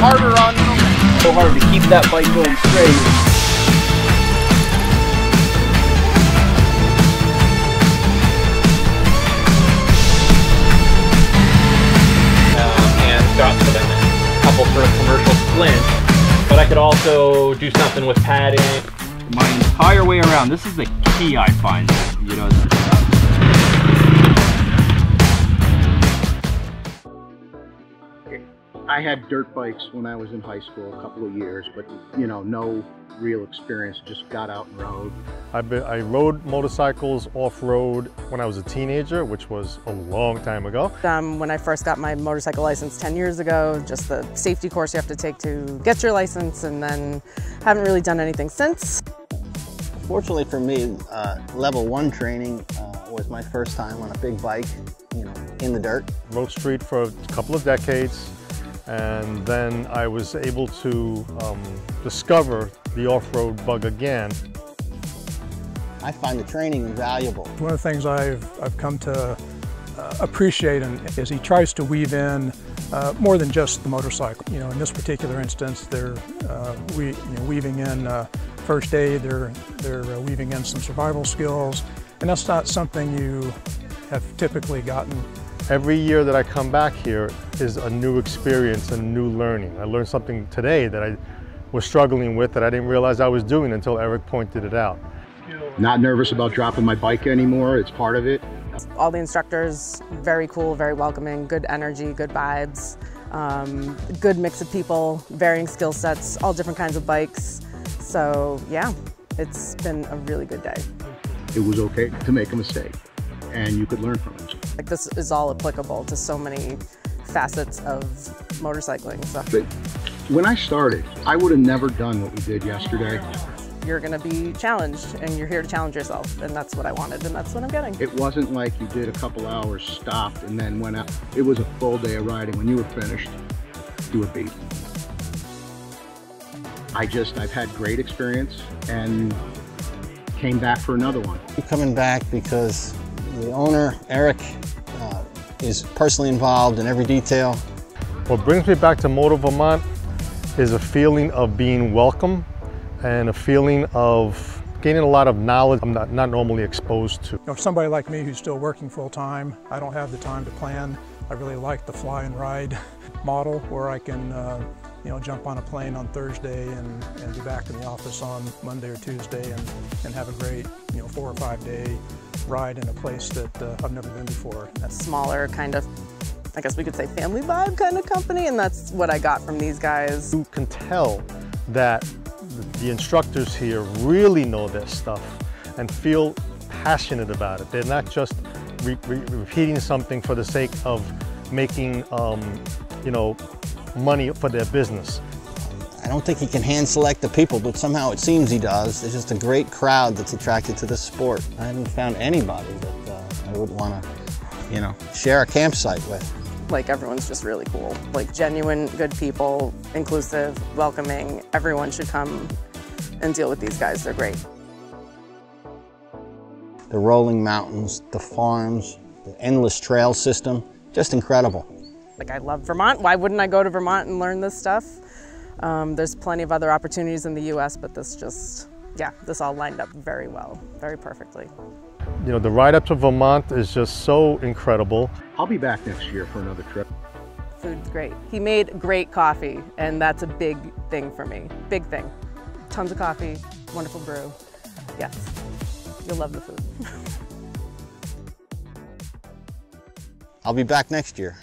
harder on them. So hard to keep that bike going straight. And Scott's put in a couple for a commercial splint, but I could also do something with padding. My entire way around, this is the key I find, you know. I had dirt bikes when I was in high school, a couple of years, but you know, no real experience, just got out and rode. I rode motorcycles off-road when I was a teenager, which was a long time ago. When I first got my motorcycle license 10 years ago, just the safety course you have to take to get your license, and then haven't really done anything since. Fortunately for me, level 1 training was my first time on a big bike, you know, in the dirt. Rode street for a couple of decades, and then I was able to discover the off-road bug again. I find the training invaluable. One of the things I've come to appreciate is he tries to weave in more than just the motorcycle. You know, in this particular instance, they're weaving in first aid, they're weaving in some survival skills, and that's not something you have typically gotten. Every year that I come back here is a new experience, a new learning. I learned something today that I was struggling with that I didn't realize I was doing until Eric pointed it out. Not nervous about dropping my bike anymore, it's part of it. All the instructors, very cool, very welcoming, good energy, good vibes, good mix of people, varying skill sets, all different kinds of bikes. So yeah, it's been a really good day. It was okay to make a mistake, and you could learn from it. Like, this is all applicable to so many facets of motorcycling. So. But when I started, I would have never done what we did yesterday. You're going to be challenged, and you're here to challenge yourself, and that's what I wanted, and that's what I'm getting. It wasn't like you did a couple hours, stopped, and then went out. It was a full day of riding. When you were finished, you were beat. I've had great experience and came back for another one. I'm coming back because the owner, Eric, is personally involved in every detail. What brings me back to MotoVermont is a feeling of being welcome and a feeling of gaining a lot of knowledge I'm not normally exposed to. You know, somebody like me who's still working full-time, I don't have the time to plan. I really like the fly and ride model where I can you know, jump on a plane on Thursday and be back in the office on Monday or Tuesday and have a great, you know, 4 or 5 day ride in a place that I've never been before. A smaller kind of, I guess we could say, family vibe kind of company, and that's what I got from these guys. You can tell that the instructors here really know their stuff and feel passionate about it. They're not just repeating something for the sake of making, you know, money for their business. I don't think he can hand select the people, but somehow it seems he does. There's just a great crowd that's attracted to this sport. I haven't found anybody that I would want to, you know, share a campsite with. Like, everyone's just really cool. Like, genuine, good people, inclusive, welcoming. Everyone should come and deal with these guys. They're great. The rolling mountains, the farms, the endless trail system, just incredible. Like, I love Vermont. Why wouldn't I go to Vermont and learn this stuff? There's plenty of other opportunities in the US, but this just, yeah, this all lined up very well, very perfectly. You know, the ride up to Vermont is just so incredible. I'll be back next year for another trip. Food's great. He made great coffee, and that's a big thing for me. Big thing. Tons of coffee, wonderful brew. Yes, you'll love the food. I'll be back next year.